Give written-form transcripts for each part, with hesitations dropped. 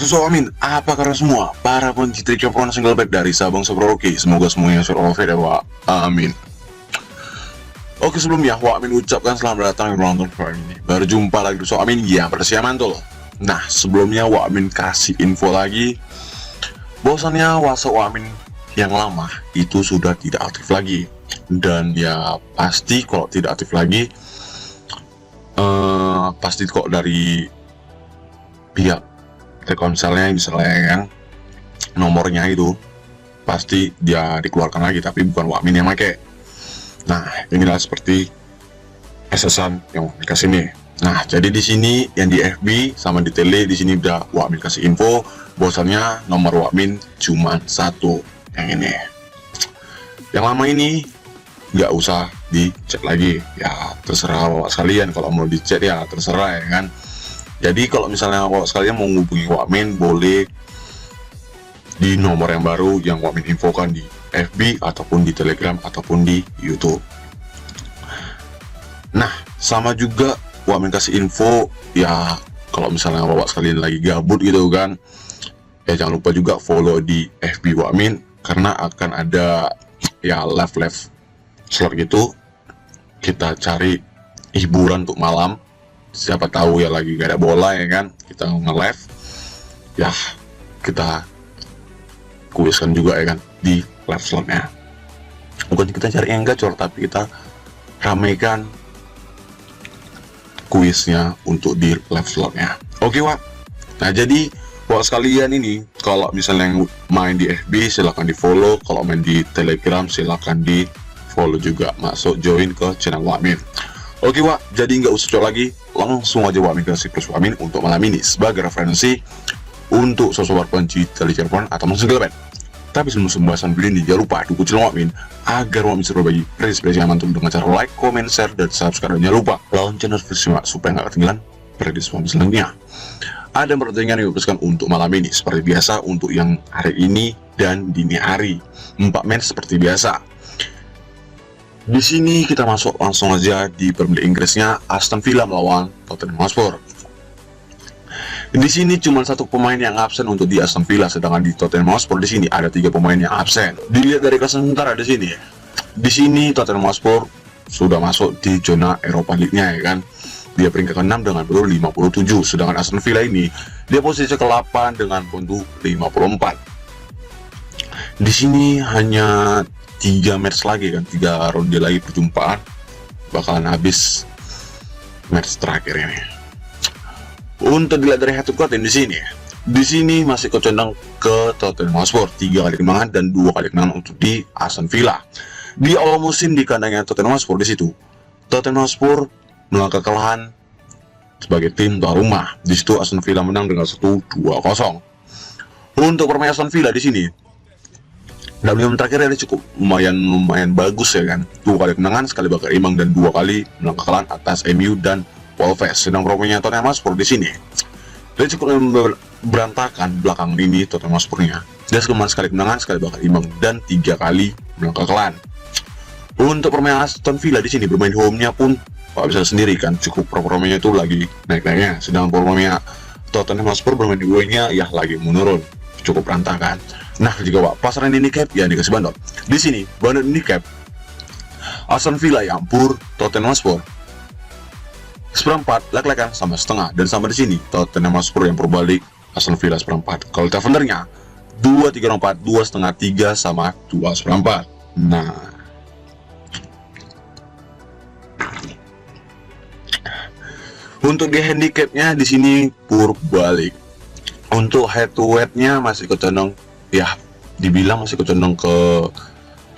Susu Amin, apa kabar semua para pencinta Chevron single back dari Sabang Seproki? Semoga semuanya survive ya Wak. Amin. Oke, sebelumnya Wak Amin ucapkan selamat datang di penonton video ini. Baru jumpa lagi di Susu Amin ya, bersih mantul. Nah, sebelumnya Wak Amin kasih info lagi bahwasannya WhatsApp Wak Amin yang lama itu sudah tidak aktif lagi. Dan ya pasti kalau tidak aktif lagi pasti kok dari pihak Telkomselnya misalnya kan, nomornya itu pasti dia dikeluarkan lagi, tapi bukan Wak Amin yang pakai. Nah, inilah seperti SS-an yang dikasih nih. Nah, jadi di sini yang di FB sama di tele di sini udah Wak Amin kasih info bahwasannya nomor Wak Amin cuma satu, yang ini. Yang lama ini nggak usah dicek lagi, ya terserah Wak sekalian. Kalau mau dicek ya terserah ya kan. Jadi kalau misalnya Wak sekalian mau menghubungi Wak Amin, boleh di nomor yang baru yang Wak Amin infokan di FB ataupun di Telegram ataupun di YouTube. Nah, sama juga Wak Amin kasih info ya, kalau misalnya Wak sekalian lagi gabut gitu kan, ya jangan lupa juga follow di FB Wak Amin, karena akan ada ya live slot gitu. Kita cari hiburan untuk malam, siapa tahu ya lagi gak ada bola ya kan, kita nge-live ya, kita kuiskan juga ya kan di live slotnya. Bukan kita cari yang gacor, tapi kita ramaikan kuisnya untuk di live slotnya. Oke Wak. Nah, jadi Wak sekalian ini kalau misalnya yang main di FB silahkan di follow, kalau main di Telegram silahkan di follow juga, masuk join ke channel Wak Amin. Oke Wak, jadi nggak usah cok lagi, langsung aja Wak Amin kasih plus Wak Amin untuk malam ini sebagai referensi untuk sosok pencinta di Cirebon atau single band. Tapi sebelum pembahasan video ini, jangan lupa dukung channel Wak Amin agar Wak Amin bisa berbagi prediksi yang mantap dengan cara like, comment, share, dan subscribe. Dan jangan lupa lonceng notifikasi supaya nggak ketinggalan prediksi Wak Amin selanjutnya. Ada pertanyaan yang diutuskan untuk malam ini seperti biasa untuk yang hari ini dan dini hari 4 Mei seperti biasa. Di sini kita masuk langsung aja di Premier Inggrisnya, Aston Villa melawan Tottenham Hotspur. Di sini cuma satu pemain yang absen untuk di Aston Villa, sedangkan di Tottenham Hotspur di sini ada 3 pemain yang absen. Dilihat dari kelas sementara di sini, di sini Tottenham Hotspur sudah masuk di zona Eropa League-nya ya kan. Dia peringkat ke-6 dengan poin 57, sedangkan Aston Villa ini dia posisi ke-8 dengan poin 54. Di sini hanya 3 match lagi kan, 3 ronde lagi perjumpaan bakalan habis match terakhir ini. Untuk dilihat dari head to head di sini masih condong ke Tottenham Hotspur, 3 kali kemenangan dan 2 kali kemenangan untuk di Aston Villa. Di awal musim di kandangnya Tottenham Hotspur, di situ Tottenham Hotspur melangkah kekalahan sebagai tim tuan rumah. Di situ Aston Villa menang dengan 1-2-0. Untuk permainan Aston Villa di sini dalam 5 terakhir ini cukup lumayan bagus ya kan. 2 kali kemenangan, sekali bakal imbang dan 2 kali menang kekalahan atas MU dan Wolves. Sedang permainan Tottenham Hotspur di sini dia cukup berantakan belakang ini. Tottenham Hotspurnya dia cuma sekali kemenangan, sekali bakal imbang dan 3 kali menang kekalahan. Untuk permainan Aston Villa di sini bermain home-nya pun Pak bisa sendiri kan, cukup performanya itu lagi naik-naiknya. Sedang performanya Tottenham Hotspur bermain di away-nya ya lagi menurun, cukup berantakan. Nah, jika Wak pasaran handicap ya dikasih bandot. Di sini bandot handicap Aston Villa yang pur Tottenham Hotspur seperempat, lek-lekan sama setengah, dan sama di sini Tottenham Hotspur yang berbalik Aston Villa seperempat. Kalau Tavendernya 2-3-4, 2,5, 3 sama 2 seperempat. Nah, untuk di handicapnya di sini pur balik. Untuk head to headnya masih kecondong ya, dibilang masih kecondong ke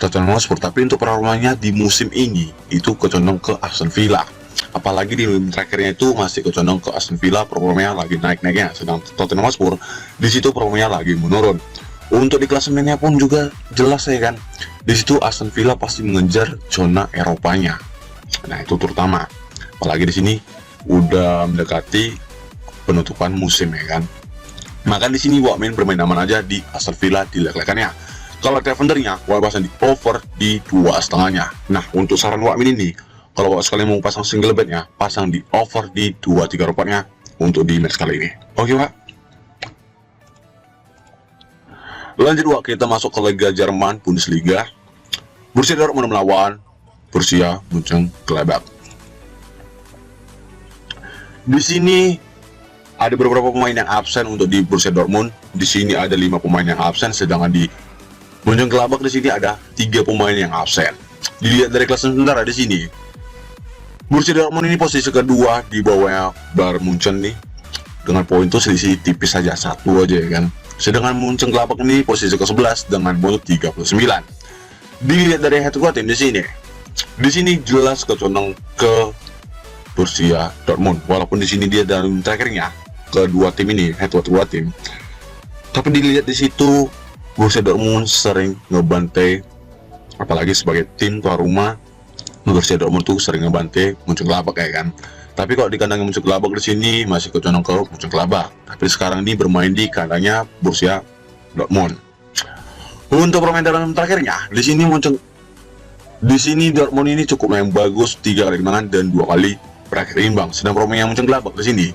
Tottenham Hotspur, tapi untuk performanya di musim ini itu kecondong ke Aston Villa. Apalagi di terakhirnya itu masih kecondong ke Aston Villa, performanya lagi naik-naiknya, sedang Tottenham Hotspur di situ performanya lagi menurun. Untuk di klasemennya pun juga jelas ya kan, di situ Aston Villa pasti mengejar zona Eropanya. Nah, itu terutama apalagi di sini udah mendekati penutupan musim ya kan. Maka di sini Wak Amin bermain aman aja di Aston Villa di lek-lekannya. Kalau Tavendernya Wak pasang di over di 2,5-nya. Nah, untuk saran Wak Amin ini, kalau Wak sekalian mau pasang single bednya, pasang di over di 2-3 nya untuk di match kali ini. Oke Wak. Lanjut Wak, kita masuk ke Liga Jerman Bundesliga. Borussia Dortmund melawan Borussia Mönchengladbach. Di sini ada beberapa pemain yang absen untuk di Borussia Dortmund. Di sini ada 5 pemain yang absen, sedangkan di Mönchengladbach di sini ada 3 pemain yang absen. Dilihat dari klasemen sementara di sini, Borussia Dortmund ini posisi kedua di bawahnya Bayern Munchen nih, dengan poin tuh selisih tipis saja, 1 aja ya kan. Sedangkan Mönchengladbach ini posisi ke-11 dengan poin 39. Dilihat dari head to head di sini jelas condong ke Borussia Dortmund, walaupun di sini dia dalam terakhirnya kedua tim ini head to head dua tim. Tapi dilihat di situ Borussia Dortmund sering ngebantai, apalagi sebagai tim tuan rumah. Borussia Dortmund tuh sering ngebantai Mönchengladbach ya kan. Tapi kalau di kandangnya Mönchengladbach di sini masih condong ke Mönchengladbach. Tapi sekarang ini bermain di kandangnya Borussia Dortmund. Untuk permainan terakhirnya di sini Dortmund ini cukup main bagus, 3 kali kemenangan dan 2 kali berakhir imbang. Sedang permainan Mönchengladbach di sini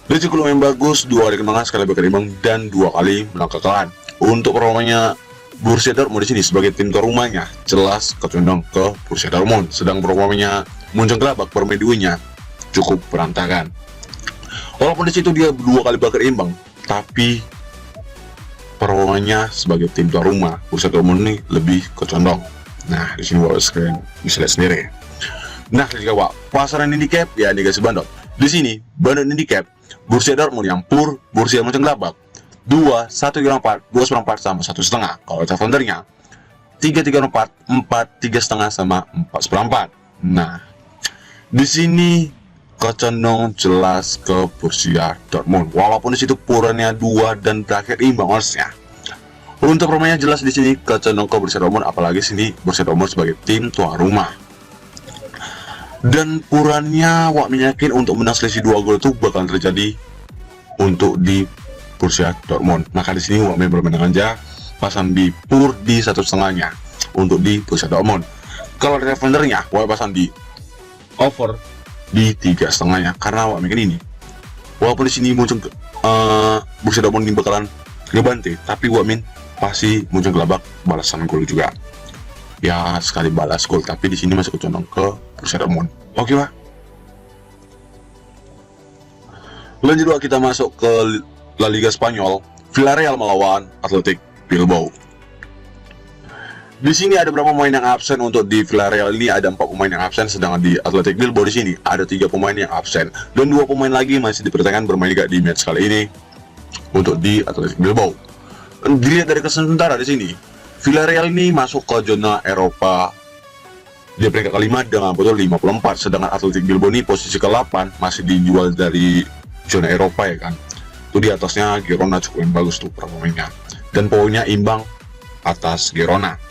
dia cukup main bagus, 2 kali kemenangan, sekali berakhir imbang dan 2 kali menang kekalahan. Untuk performanya Borussia Dortmund di sini sebagai tim tuan rumahnya jelas condong ke Borussia Dortmund. Sedang performanya Mönchengladbach permainan cukup berantakan. Walaupun di situ dia 2 kali berakhir imbang, tapi performanya sebagai tim tuan rumah Borussia Dortmund ini lebih condong. Nah, di sini Bapak sekalian bisa lihat sendiri. Nah, jika Pak pasaran handicap ya dikasih bandot. Di sini bandot handicap Borussia Dortmund yang pur Borussia Mönchengladbach 2, 1,4, 2,4 sama 1,5. Kalau Travendernya 3,4, 4, 3,5 sama 4,4. Nah, di sini kecondong jelas ke Borussia Dortmund, walaupun di situ purannya 2 dan berakhir imbang harusnya. Untuk permainnya jelas di sini kecondong ke Borussia Dortmund, apalagi sini Borussia Dortmund sebagai tim tuan rumah. Dan purannya Wak yakin untuk menang selisih 2 gol itu bakal terjadi untuk di Borussia Dortmund. Maka di sini Wak bermain aja pasang di pur di 1,5-nya untuk di Borussia Dortmund. Kalau defendernya Wak pasang di over di 3,5-nya, karena Wak mikir ini walaupun di sini muncul Borussia Dortmund ini bakalan ngebantai, tapi Wak pasti Mönchengladbach balasan gol juga. Ya sekali balas gol, tapi di sini masih kecondong ke Borussia Dortmund. Oke Wak. Lanjut Wak, kita masuk ke La Liga Spanyol. Villarreal melawan Athletic Bilbao. Di sini ada beberapa pemain yang absen. Untuk di Villarreal ini ada 4 pemain yang absen, sedangkan di Athletic Bilbao di sini ada 3 pemain yang absen dan 2 pemain lagi masih dipertahankan bermain juga di match kali ini untuk di Athletic Bilbao. Dilihat dari kesan sementara di sini, Villarreal ini masuk ke zona Eropa di peringkat kelima dengan betul 54, sedangkan Athletic Bilbao ini posisi ke-8 masih dijual dari zona Eropa ya kan. Itu di atasnya Girona cukup bagus tuh performanya dan poinnya imbang atas Girona.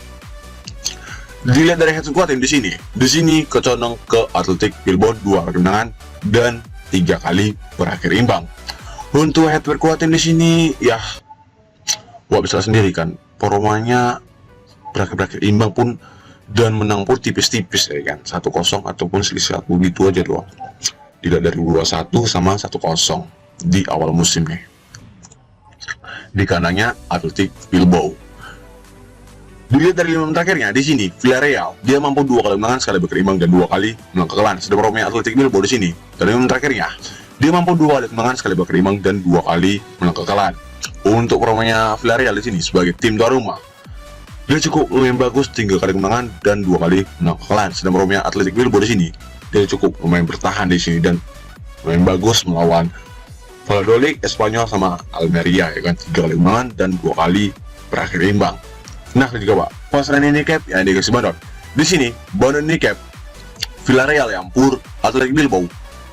Dilihat dari head to head di sini kecondong ke Athletic Bilbao 2 kali kemenangan dan 3 kali berakhir imbang. Untuk head to head di sini ya Wak bisa sendiri kan, performanya berakhir imbang pun dan menang pun tipis-tipis ya kan, 1-0 ataupun selisih 1 gitu aja doang. Tidak dari 2-1 sama 1-0 di awal musim nih di kandangnya Athletic Bilbao. Dilihat dari 5 terakhirnya di sini Villarreal dia mampu 2 kali menang, sekali berakhir imbang dan 2 kali menang kekalahan. Sedang performanya Athletic Bilbao di sini dari 5 terakhirnya dia mampu 2 kali menang, sekali berakhir imbang dan 2 kali menang kekalahan. Untuk performanya Villarreal di sini sebagai tim tuan rumah dia cukup lumayan bagus, 3 kali kemenangan dan 2 kali menang kekalahan. Sedang performanya Athletic Bilbao di sini dia cukup lumayan bertahan di sini dan lumayan bagus melawan Valladolid, Espanyol sama Almeria ya kan, 3 kali kemenangan dan 2 kali berakhir imbang. Nah, juga Pak, pasaran handicap yang dikasih bandot. Di sini bandot handicap Villarreal yang pur Athletic Bilbao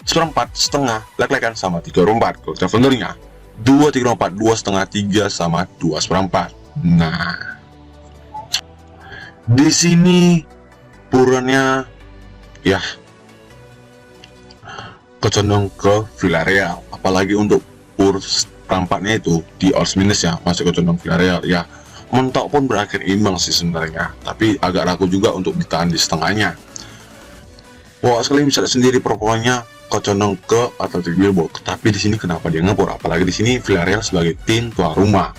1/4 setengah lek-lekan sama 3/4. Kalau Travendernya 2,34, 2,5, 3 sama 2/4. Nah, di sini purannya ya kecondong ke Villarreal, apalagi untuk pur tampaknya itu di odds minus ya masih kecondong Villarreal ya. Mentok pun berakhir imbang sih sebenarnya, tapi agak ragu juga untuk ditahan di setengahnya. Wah, sekali bisa sendiri performanya kecondong ke Athletic Bilbao, tapi di sini kenapa dia ngebor? Apalagi di sini Villarreal sebagai tim tuan rumah.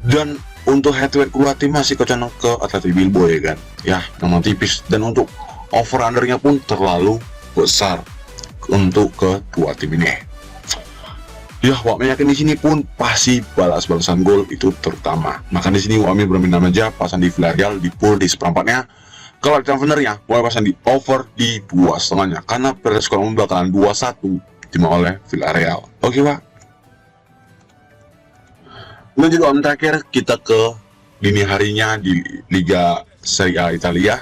Dan untuk heavyweight kedua tim masih kocok ke Atletico Bilbao ya kan, ya memang tipis. Dan untuk over undernya pun terlalu besar untuk kedua tim ini. Ya, Wak yakin di sini pun pasti balas-balasan gol itu terutama. Maka di sini Wak bermain aja pasang di Villarreal di pool di seperempatnya. Kalau transfernya Wak pasang di over di 2,5-nya karena skor bakalan 2-1 dimau oleh Villarreal. Oke, Wak. Lanjut Wak terakhir kita ke dini harinya di Liga Serie A Italia.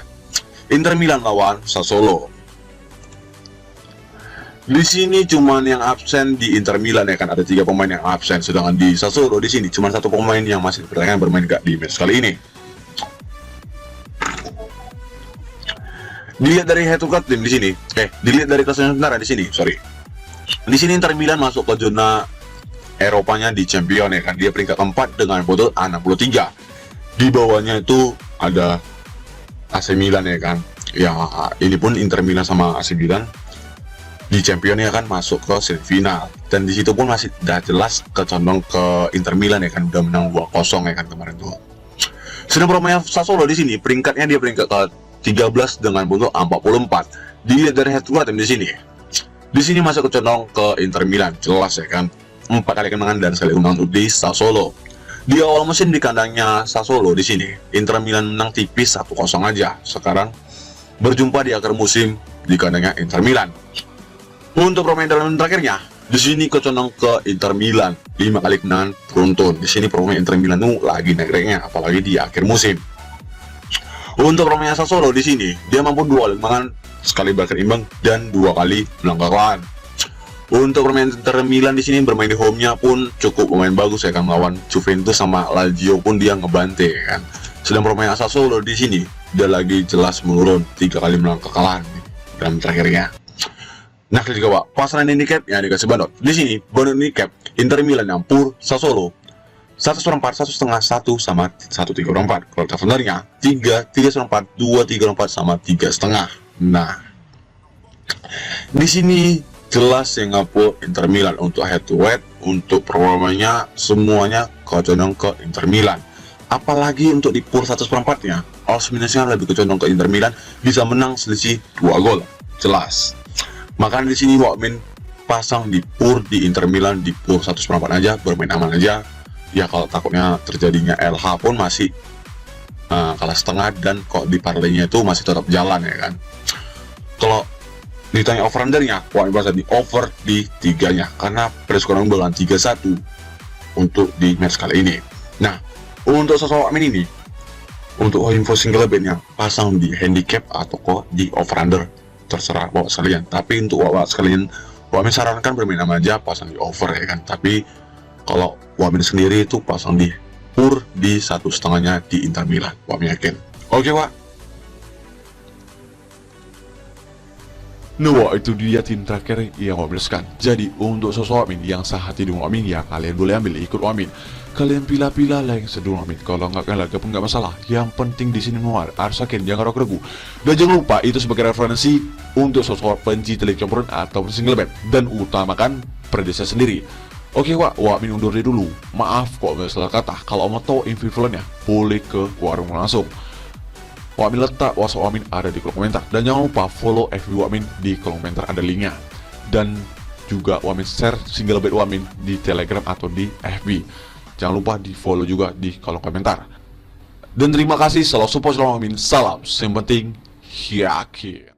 Inter Milan lawan Sassuolo. Di sini cuman yang absen di Inter Milan ya kan, ada 3 pemain yang absen, sedangkan di Sassuolo di sini cuma 1 pemain yang masih dipertahankan bermain gak di match kali ini. Dilihat dari head to head tim di sini, dilihat dari keseluruhan sementara di sini, Di sini Inter Milan masuk ke zona Eropanya di Champion ya kan, dia peringkat keempat dengan botol 63. Di bawahnya itu ada AC Milan ya kan. Ya ini pun Inter Milan sama AC Milan di Championnya kan masuk ke semifinal, dan di situ pun masih udah jelas kecondong ke Inter Milan ya kan, udah menang 2-0 ya kan kemarin tuh. Sedang pemain Sassuolo di sini peringkatnya dia peringkat ke 13 dengan punto 44. Dilihat dari head to head di sini. Di sini masih kecondong ke Inter Milan, jelas ya kan. 4 kali kemenangan dan sekali kemenangan di Sassuolo. Di awal musim di kandangnya Sassuolo di sini, Inter Milan menang tipis 1-0 aja. Sekarang berjumpa di akhir musim di kandangnya Inter Milan. Untuk pemain dalam terakhirnya, di sini kecondong ke Inter Milan 5 kali kemenangan beruntun. Di sini pemain Inter Milan tuh lagi naik-naiknya, apalagi di akhir musim. Untuk pemain Sassuolo di sini, dia mampu 2 kali kemenangan, sekali berakhir imbang dan 2 kali menang kekalahan. Untuk pemain Inter Milan di sini bermain di home-nya pun cukup pemain bagus ya kan, melawan Juventus sama Lazio pun dia ngebante ya kan. Sedang pemain Sassuolo di sini dia lagi jelas menurun, 3 kali menang kekalahan dalam terakhirnya. Nah, kita coba pasaran handicap yang dikasih bandot. Di sini bandot handicap Inter Milan yang pur Sassuolo 1/4, 1,5, 1 sama 1,3/4. Kalau sebenarnya 3,4, 2,3/4 sama 3,5. Nah, di sini jelas yang ngapul Inter Milan untuk head to head, untuk performanya semuanya kecondong ke Inter Milan. Apalagi untuk di pur 1/4-nya, odds minusnya lebih kecondong ke Inter Milan, bisa menang selisih 2 gol. Jelas. Makanya di sini Wakmin pasang di pur di Inter Milan di pur 1/4 aja, bermain aman aja. Ya kalau takutnya terjadinya LH pun masih kalah setengah, dan kok di parlaynya itu masih tetap jalan ya kan. Kalau ditanya over undernya, Wakmin pasang di over di 3-nya karena persekoran bakalan 3-1 untuk di match kali ini. Nah, untuk sosok Wakmin ini, untuk info single betnya pasang di handicap atau kok di over under, terserah bawa sekalian. Tapi untuk bawa sekalian, Wamin sarankan bermain aja pasang di over ya kan. Tapi kalau Wamin sendiri itu pasang di pur di 1,5-nya di Inter Milan, Wamin yakin. Oke Wak. Nah, itu dia tim terakhir yang Wamin belikan. Jadi untuk sosok Wamin yang sehati dengan Wamin, ya kalian boleh ambil ikut Wamin. Kalian pilih-pilih lah yang seduh Wamin. Kalau nggak kalian lagi pun nggak masalah. Yang penting di sini muar harus yakin, jangan ragu-ragu. Dan jangan lupa itu sebagai referensi untuk sosok penci telik campuran atau single bet, dan utamakan prediksi sendiri. Oke Wak, Wamin undur diri dulu. Maaf kok salah kata. Kalau mau tahu info-infonya boleh ke warung langsung. Wamin letak WhatsApp Wamin ada di kolom komentar. Dan jangan lupa follow FB Wamin di kolom komentar, ada linknya. Dan juga Wamin share single bet Wamin di Telegram atau di FB. Jangan lupa di follow juga di kolom komentar. Dan terima kasih selalu support Wamin. Salam, yang penting yakin.